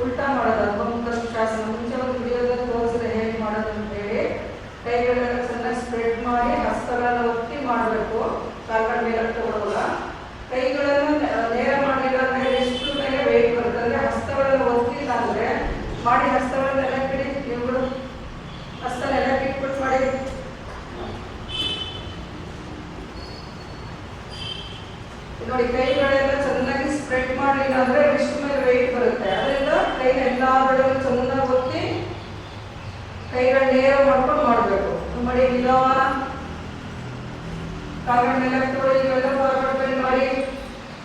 ಉಲ್ಟಾ ಮಾಡೋದು ಅರ್ಧಮುಖ ಶಾಸನ. ಮುಂಚೆ ಒಂದು ವಿಡಿಯೋದಲ್ಲಿ ತೋರಿಸಿದ್ರೆ ಹೇಗೆ ಮಾಡೋದು ಅಂತ ಹೇಳಿ. ಕೈಗಳೆಲ್ಲ ಚೆನ್ನಾಗಿ ಸ್ಪ್ರೆಡ್ ಮಾಡಿ ಹಸ್ತಗಳನ್ನು ಒತ್ತಿ ಮಾಡಬೇಕು. ಕಾಲ್ಗಳ ಮೇಲೆ ತಗೊಳ್ಳೋಲ್ಲ. ಕೈಗಳನ್ನು ನೇರ ಮಾಡಿಲ್ಲ ಅಂದರೆ ಎಷ್ಟು ಮೇಲೆ ವೆಯ್ಟ್ ಬರುತ್ತೆ ಅಂದರೆ ಹಸ್ತಗಳನ್ನು ಒತ್ತಿಲ್ಲ ಅಂದರೆ ಮಾಡಿ ಹಸ್ತಗಳನ್ನು ನೆಲಕ್ಕಿಡಿ. ಇವುಗಳು ಹಸ್ತ ನೆಲಕ್ಕೆ ಇಟ್ಬಿಟ್ಟು ಮಾಡಿ. ನೋಡಿ ಕೈಗಳೆಲ್ಲ ಚೆನ್ನಾಗಿ ಸ್ಪ್ರೆಡ್ ಮಾಡಲಿಲ್ಲ ಅಂದರೆ ರಿಸ್ಟ್ ಮೇಲೆ ವೆಯ್ಟ್ ಬರುತ್ತೆ. ಅದರಿಂದ ಕೈ ಎಲ್ಲಾದರೂ ಚೆನ್ನಾಗಿ ಒತ್ತಿ ಕೈಗಳ ನೇರ ಮಾಡ್ಕೊಂಡು ಮಾಡಬೇಕು. ಮಾಡಿ ನಿಧಾನ ಕಾಲ್ಗಳ ಮೇಲೆ ಇವೆಲ್ಲ ಫಾರ್ವರ್ಡ್ ಬೆಂಡ್ ಮಾಡಿ.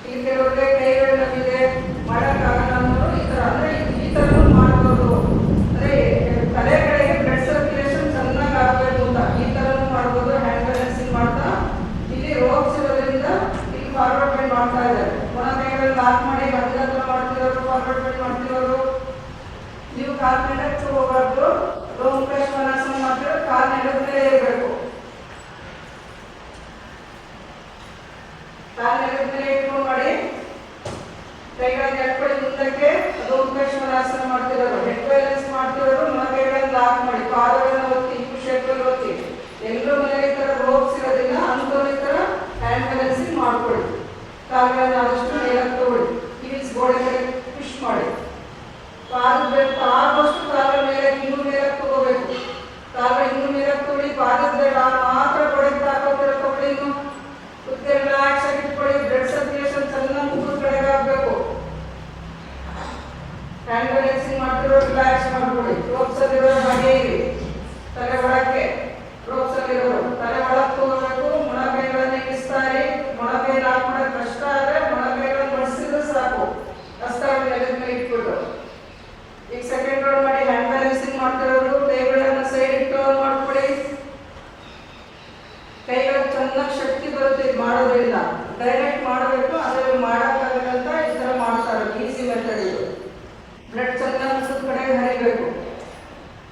ಇಲ್ಲಿ ಕೆಲವರಿಗೆ ಕೈಗಳು ನಮ್ಮಿದೆ ಮಾಡೋಕ್ಕಾಗಲ್ಲ ಅನ್ನೋರು ಈ ಥರ ಅಂದರೆ ಈ ಥರನೂ ಮಾಡ್ಬೋದು. ಅಂದರೆ ತಲೆ ಕಡೆಗೆ ಬ್ಲಡ್ ಸರ್ಕ್ಯುಲೇಷನ್ ಚೆನ್ನಾಗಿ ಆಗಬೇಕು ಅಂತ ಈ ಥರನೂ ಮಾಡ್ಬೋದು. ಹ್ಯಾಂಡ್ ಬ್ಯಾಲೆನ್ಸಿಂಗ್ ಮಾಡ್ತಾ ಇಲ್ಲಿ ರೋಪ್ಸ್ ಇರೋದ್ರಿಂದ ಇಲ್ಲಿ ಫಾರ್ವರ್ಡ್ ಬೆಂಡ್ ಮಾಡ್ತಾ ಇದ್ದಾರೆ. ಒಣ ಕೈಗಳಲ್ಲಿ ಲಾಕ್ ಮಾಡಿ ಹತ್ತಿರ ಮಾಡ್ತಿರೋರು, ಫಾರ್ವರ್ಡ್ ಬೆಂಡ್ ಮಾಡ್ತಿರೋರು. ನೀವು ಕಾಲ್ ನೆಲಕ್ಕೆ ಹೋಗಬಾರ್ದು. ರೋಮಕೇಶ್ವರಾಸನ ಮಾಡಿದ್ರೆ ಕಾಲ್ ನೆಲದಲ್ಲೇ ಇರಬೇಕು. ಕಾಲ್ ನೆಲದ ಮೇಲೆ ಇಟ್ಕೊಂಡು ಮಾಡಿ. ಕೈಗಳನ್ನು ಎಟ್ಕೊಳ್ಳಿ ಮುಂದಕ್ಕೆ. ರೋಮಕೇಶ್ವರಾಸನ ಮಾಡ್ತಿರೋರು, ಹೆಡ್ ಬ್ಯಾಲೆನ್ಸ್ ಮಾಡ್ತಿರೋರು ಮೊಣ ಕೈಗಳನ್ನು ಲಾಕ್ ಮಾಡಿ ಪಾದಗಳನ್ನು ಒತ್ತಿ ಯು ಶೇಪಲ್ಲಿ ಒತ್ತಿ. ಎಲ್ಲರೂ ಮನೆಗೆ ಈ ಥರ ರೋಪ್ಸ್ ಇರೋದಿಲ್ಲ ಅಂಥವ್ರು ಈ ಥರ ಹ್ಯಾಂಡ್ ಬ್ಯಾಲೆನ್ಸಿಂಗ್ ಮಾಡ್ಕೊಳ್ಳಿ. ಕಾಲುಗಳನ್ನು ಆದಷ್ಟು ಮೇಲಕ್ಕೆ ತಗೊಳ್ಳಿ. ಹೀಲ್ಸ್ ಗೋಡೆ ಕಡೆ ಪುಷ್ ಮಾಡಿ. ಆದಷ್ಟು ಕಾಲ ಮೇಲೆ ಇನ್ನೂ ಮೇಲಕ್ಕೆ ತಗೋಬೇಕು. ಕಾಲ ಇನ್ನೂ ಮೇಲಕ್ಕೆ ತಗೊಳ್ಳಿ. ಪಾದದ ಮಾತ್ರ ಗೋಡೆಗೆ ಹಾಕೋತಿರೋ ತಗೊಳ್ಳಿ. ಇನ್ನು ಕುತ್ತಿಗೆ ರಿಲ್ಯಾಕ್ಸ್ ಆಗಿ ಇಟ್ಕೊಳ್ಳಿ. ಬ್ಲಡ್ ಸರ್ಕ್ಯುಲೇಷನ್ ಚೆನ್ನಾಗಿ ಮುಖದ ಕಡೆಗೆ ಆಗಬೇಕು. ಹ್ಯಾಂಡ್ ಬ್ಯಾಲೆನ್ಸಿಂಗ್ ಮಾಡ್ತಿರೋ ರಿಲ್ಯಾಕ್ಸ್ ಮಾಡ್ಕೊಳ್ಳಿ. ರೋಪ್ಸ್ ಅಲ್ಲಿರೋ ಹಾಗೆ ಇರಿ. ತಲೆ ಒಳಕ್ಕೆ ರೋಪ್ಸ್ ಅಲ್ಲಿರೋರು ತಲೆ ಒಳಕ್ಕೆ ತಗೋಬೇಕು. ಮೊಣ ಕೈಗಳನ್ನು ಇಳಿಸ್ತಾರೆ. ಮೊಣ ಕೈ ಲಾಕ್ ಮಾಡೋದು ಕಷ್ಟ ಆದರೆ ಮೊಣ ಕೈಗಳನ್ನು ಮಡಿಸಿದ್ರೆ ಸಾಕು. ಹಸ್ತಗಳನ್ನು ನೆಲದ ಮೇಲೆ ಇಟ್ಬಿಟ್ಟು ಈಗ ಸೆಕೆಂಡ್ ರೌಂಡ್ ಮಾಡಿ. ಹ್ಯಾಂಡ್ ಬ್ಯಾಲೆನ್ಸಿಂಗ್ ಮಾಡ್ತಿರೋರು ಕೈಗಳನ್ನು ಸೈಡ್ ಇಟ್ಟು ಮಾಡ್ಕೊಳ್ಳಿ. ಕೈಗಳು ಚೆನ್ನಾಗಿ ಶಕ್ತಿ ಬರುತ್ತೆ ಇದು ಮಾಡೋದ್ರಿಂದ. ಡೈರೆಕ್ಟ್ ಮಾಡಬೇಕು ಆದರೆ ಮಾಡೋಕ್ಕಾಗಲ್ಲ ಅಂತ ಈ ಥರ ಮಾಡ್ತಾರೆ. ಈಸಿ ಮೆಥಡ್ ಇದು. ಬ್ಲಡ್ ಚೆನ್ನಾಗಿ ಮುಖದ ಕಡೆಗೆ ಹರಿಬೇಕು.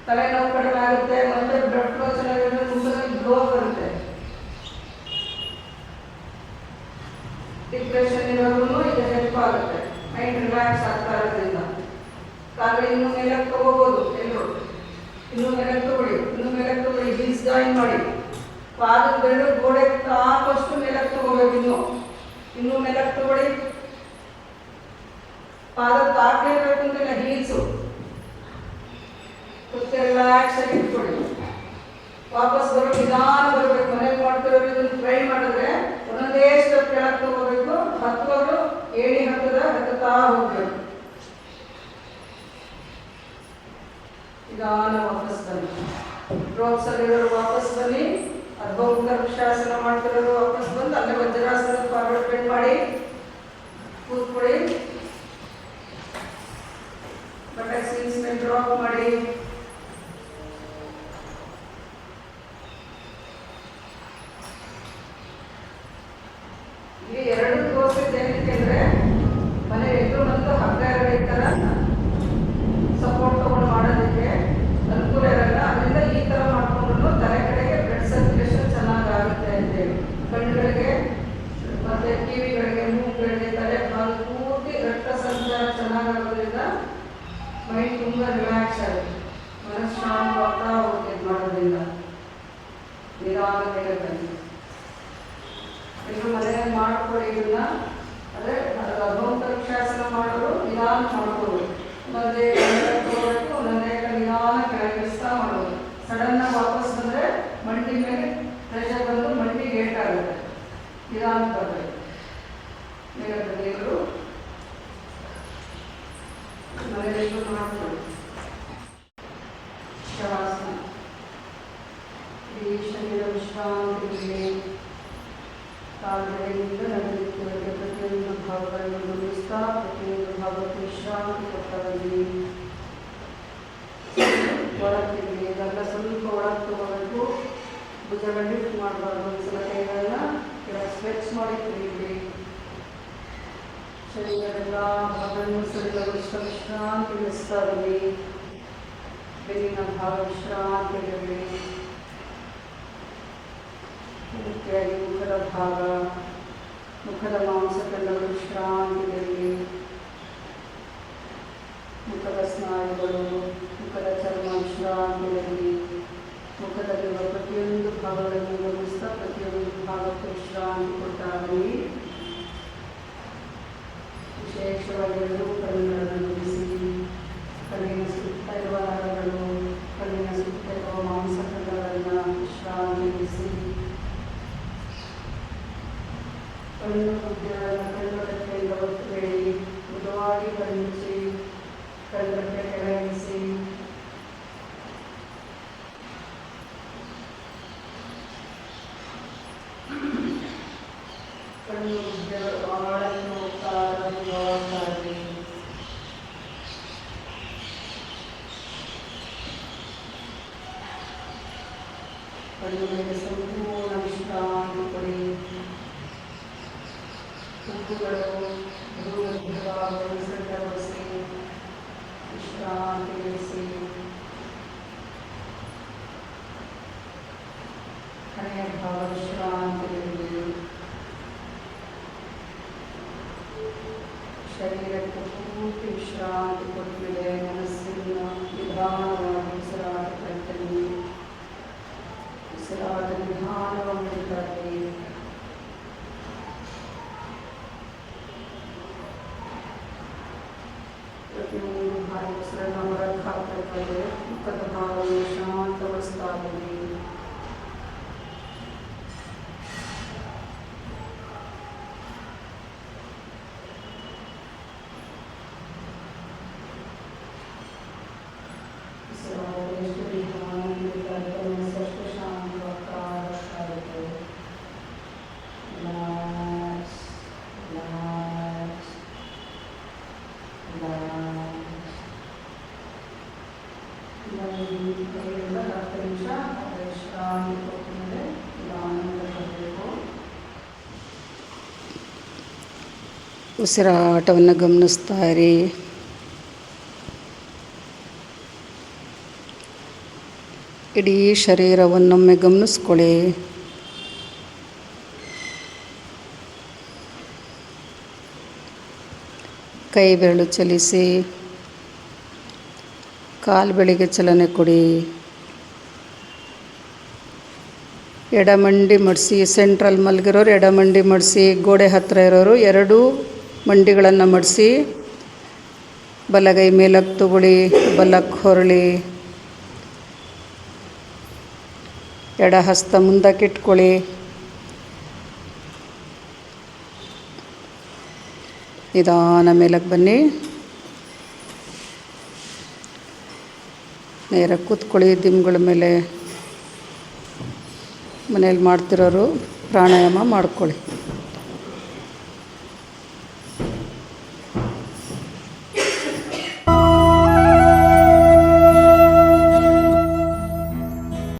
ತಲೆನೋವು ಕಡಿಮೆ ಆಗುತ್ತೆ ಮತ್ತು ಬ್ಲಡ್ ಫ್ಲೋ ಚೆನ್ನಾಗಿರುತ್ತೆ. ಮುಖದಲ್ಲಿ ಗ್ಲೋ ಬರುತ್ತೆ. ಡಿಪ್ರೆಷನ್ ಇರೋರು ಇದು ಹೆಲ್ಪ್ ಆಗುತ್ತೆ. ಮೈಂಡ್ ರಿಲ್ಯಾಕ್ಸ್ ಆಗ್ತಾ ಇರೋದ್ರಿಂದ. ಕಾಲು ಇನ್ನೂ ಮೇಲಕ್ಕೆ ತಗೋಬೋದು. ಎಲ್ಲರೂ ಇನ್ನೂ ಮೇಲಕ್ಕೆ ತಗೊಳ್ಳಿ. ಇನ್ನೂ ಮೇಲಕ್ಕೆ ತಗೊಳ್ಳಿ. ಹೀಲ್ಸ್ ಜಾಯಿನ್ ಮಾಡಿ. ಪಾದದ ಬೆರಳು ಗೋಡೆ ತಾಕಷ್ಟು ಮೇಲಕ್ಕೆ ತಗೋಬೇಕು. ಇನ್ನೂ ಮೇಲಕ್ಕೆ ತಗೊಳ್ಳಿ. ಪಾದ ತಾಕಲೇಬೇಕು ಅಂತಿಲ್ಲ. ಹೀಲ್ಸು ಕುತ್ತೆ ರಿಲ್ಯಾಕ್ಸ್ ಆಗಿ ಇಟ್ಕೊಳ್ಳಿ. ವಾಪಸ್ ಬರೋ ನಿಧಾನ ಬರಬೇಕು. ಮನೇಲಿ ಮಾಡ್ತಿರೋರು ಇದನ್ನು ಟ್ರೈ ಮಾಡಿದ್ರೆ ಒಂದೊಂದೇ ಸ್ಟೆಪ್ ಕೆಳಗೆ ತಗೋಬೇಕು. ಹತ್ತುವರು ಏಣಿ ಹತ್ತುತ್ತಾ ಹೋಗ್ಬೇಕು. ನಿಧಾನ ವಾಪಸ್ ಬನ್ನಿ. ರೋಪ್ಸ್ ಅಲ್ಲಿರೋರು ವಾಪಸ್ ಬನ್ನಿ. ಅರ್ಧಮುಖ ವೃಕ್ಷಾಸನ ಮಾಡ್ತಿರೋರು ವಾಪಸ್ ಬಂದು ಅಲ್ಲೇ ವಜ್ರಾಸನ ಫಾರ್ವರ್ಡ್ ಬೆಂಡ್ ಮಾಡಿ ಕೂತ್ಕೊಳ್ಳಿ. ಬಟ್ಟೆ ಸೀನ್ಸ್ ಮೇಲೆ ಡ್ರಾಪ್ ಮಾಡಿ. ಇಲ್ಲಿ ಎರಡು ತೋರಿಸಿದ್ದು ಏನಕ್ಕೆ ಅಂದರೆ ಮನೆ ಎಲ್ಲರೂ ಬಂದು ಹಗ್ಗ ಎರಡು ಈ ಥರ ಸಪೋರ್ಟ್ ತಗೊಂಡು ಮಾಡೋದಕ್ಕೆ ಅನುಕೂಲ ಇರಲ್ಲ. ಅದರಿಂದ ಈ ಥರ ಮಾಡ್ಕೊಂಡು ತಲೆ ಕಡೆಗೆ ಬ್ಲಡ್ ಸರ್ಕ್ಯುಲೇಷನ್ ಚೆನ್ನಾಗಾಗುತ್ತೆ ಅಂತೇಳಿ. ಕಣ್ಣುಗಳಿಗೆ ಮತ್ತು ಕಿವಿಗಳಿಗೆ, ಮೂಗುಗಳಿಗೆ, ತಲೆ ಭಾಗ ಪೂರ್ತಿ ರಕ್ತ ಸಂಚಾರ ಚೆನ್ನಾಗಾಗೋದ್ರಿಂದ ಮೈಂಡ್ ತುಂಬ ರಿಲ್ಯಾಕ್ಸ್ ಆಗುತ್ತೆ. ಮನಸ್ಸು ಶಾಂತವಾಗ್ತಾ ಹೋಗುತ್ತೆ ಮಾಡೋದ್ರಿಂದ. ನಿಧಾನ ಮೇಲೆ ಬನ್ನಿ. ಎಲ್ಲರೂ ಮನೆಯಲ್ಲಿ ಮಾಡ್ಕೊಳ್ಳಿ ಇದನ್ನ. ಅದೇ ಅರ್ಧಮುಖ ವೃಕ್ಷಾಸನ ಮಾಡೋರು ನಿಧಾನ ಮಾಡ್ಕೊಳ್ಳಿ. ಒಂದೇ ತಗೋಬೇಕು. ಒಂದೊಂದೇ ನಿಧಾನ ಕೆಳಗಿಸ್ತಾ ಮಾಡೋದು. ಸಡನ್ನಾಗಿ ವಾಪಸ್ ಬಂದರೆ ಮಂಡಿ ಮೇಲೆ ಪ್ರೆಷರ್ ಬಂದು ಮಂಡಿ ಗೇಟ್ ಆಗುತ್ತೆ. ನಿಧಾನ ಬರಬೇಕು. ಮೇಲೆ ಬನ್ನಿಗಳು ಮನೆಯಲ್ಲೂ ಮಾಡ್ಕೊಳ್ಳಿ. ಶವಾಸನ. ಈ ಶರೀರ ವಿಶ್ರಾಂತಿಗೆ ಕಾಲುಗಳಿಂದ ನಡೆಯುತ್ತಿರುವ ಪ್ರತಿಯೊಂದು ಭಾಗಗಳನ್ನು ಗಮನಿಸ್ತಾ ಪ್ರತಿಯೊಂದು ಭಾಗಕ್ಕೆ ವಿಶ್ರಾಂತಿ ಕೊಟ್ಟವಲ್ಲಿ ಒಳಕ್ಕಿರಲಿ. ಇದೆಲ್ಲ ಸ್ವಲ್ಪ ಒಳಗೆ ತಗೋಬೇಕು. ಭುಜಗಳು ಲಿಫ್ಟ್ ಮಾಡಬಾರ್ದು. ಒಂದ್ಸಲ ಕೈಗಳನ್ನ ಕೆಳಗೆ ಸ್ಟ್ರೆಚ್ ಮಾಡಿ ತಿರುಗಿ. ಶರೀರವೆಲ್ಲ ಭಾಗವನ್ನು ಸರಿದಷ್ಟು ವಿಶ್ರಾಂತಿಗೊಳಿಸ್ತಾ ಇರಲಿ. ಬೆನ್ನಿನ ಭಾಗ ವಿಶ್ರಾಂತಿಗಿರಲಿ. ಪೂರ್ತಿಯಾಗಿ ಮುಖದ ಭಾಗ, ಮುಖದ ಮಾಂಸಖಂಡಗಳು ವಿಶ್ರಾಂತಿಯಲ್ಲಿ. ಮುಖದ ಸ್ನಾಯುಗಳು, ಮುಖದ ಚರ್ಮ ವಿಶ್ರಾಂತಿಯಲ್ಲಿ, ಮುಖದಲ್ಲಿರುವ ಪ್ರತಿಯೊಂದು ಭಾಗಗಳನ್ನು ಗಮನಿಸ್ತಾ ಪ್ರತಿಯೊಂದು ಭಾಗಕ್ಕೆ ವಿಶ್ರಾಂತಿ ಕೊಡ್ತಾ ಬನ್ನಿ. ವಿಶೇಷವಾಗಿ ಎರಡೂ ಕಣ್ಣುಗಳನ್ನು ಬಿಡಿಸಿ, ಕಣ್ಣಿನ ಸುತ್ತ ಇರುವ ನರಗಳು, ಕಣ್ಣಿನ ಸುತ್ತ ಇರುವ ಮಾಂಸಖಂಡಗಳನ್ನು ವಿಶ್ರಾಂತಿಗೊಳಿಸಿ, ಕಣ್ಣು ಮುದ್ದೆಗಳನ್ನು ಕಣ್ಣುರೆಪ್ಪೆಯಿಂದ ಒತ್ತುಬೇಡಿ, ಮೃದುವಾಗಿ ಕಣ್ಣಿಸಿ, ಕಣ್ಣುರೆಪ್ಪೆ ಕೆಳಗಿಸಿ, ಕಣ್ಣು ಮುದ್ದೆಗಳು ಆಳಕ್ಕೆ ಹೋಗ್ತಾ ಇರಲಿ. ಕಣ್ಣು ಮೇಲೆ ಸಂಪೂರ್ಣ ವಿಶ್ರಾಂತಿ ಕೊಡಿ. ಹುಬ್ಬುಗಳು ಭೂಮಧ್ಯಭಾಗವನ್ನು ಸಡ್ಡಗೊಳಿಸಿ, ವಿಶ್ರಾಂತಿಗೊಳಿಸಿ. ಹಣೆಯ ಭಾಗ ವಿಶ್ರಾಂತಿಯಲ್ಲಿ. ಶರೀರಕ್ಕೆ ಪೂರ್ತಿ ವಿಶ್ರಾಂತಿ ಕೊಟ್ಟಿದೆ. ಮನಸ್ಸಿನ ನಿಧಾನವಾಗಿ ಉಸಿರಾಟ ಕಟ್ಟಲಿ. ಉಸಿರಾಟ ನಿಧಾನವಾಗಿ ತರಲಿ. ಪ್ರತಿಯೊಂದು ಬಾರಿ ಉಸಿರನ್ನು ಹೊರಗೆ ಹಾಕಬೇಕಾದ್ರೆ ಮುಖದ ಭಾಗವನ್ನು ಶಾಂತಗೊಳಿಸ್ತಾ ಬನ್ನಿ. ಉಸಿರಾಟವನ್ನು ಗಮನಿಸ್ತಾ ಇರಿ. ಇಡೀ ಶರೀರವನ್ನೊಮ್ಮೆ ಗಮನಿಸ್ಕೊಳ್ಳಿ. ಕೈ ಬೆರಳು ಚಲಿಸಿ, ಕಾಲು ಬೆಳಿಗ್ಗೆ ಚಲನೆ ಕೊಡಿ. ಎಡಮಂಡಿ ಮಡಿಸಿ, ಸೆಂಟ್ರಲ್ ಮಲಗಿರೋರು ಎಡಮಂಡಿ ಮಡಿಸಿ, ಗೋಡೆ ಹತ್ತಿರ ಇರೋರು ಎರಡೂ ಮಂಡಿಗಳನ್ನು ಮಡಿಸಿ, ಬಲಗೈ ಮೇಲಕ್ಕೆ ತಗೊಳ್ಳಿ, ಬಲಕ್ಕೆ ಹೊರಳಿ. ಎಡ ಹಸ್ತ ಮುಂದಕ್ಕೆ ಇಟ್ಕೊಳ್ಳಿ. ನಿಧಾನ ಮೇಲಕ್ಕೆ ಬನ್ನಿ. ನೇರ ಕೂತ್ಕೊಳ್ಳಿ ದಿಂಬುಗಳ ಮೇಲೆ. ಮನೇಲಿ ಮಾಡ್ತಿರೋರು ಪ್ರಾಣಾಯಾಮ ಮಾಡ್ಕೊಳ್ಳಿ.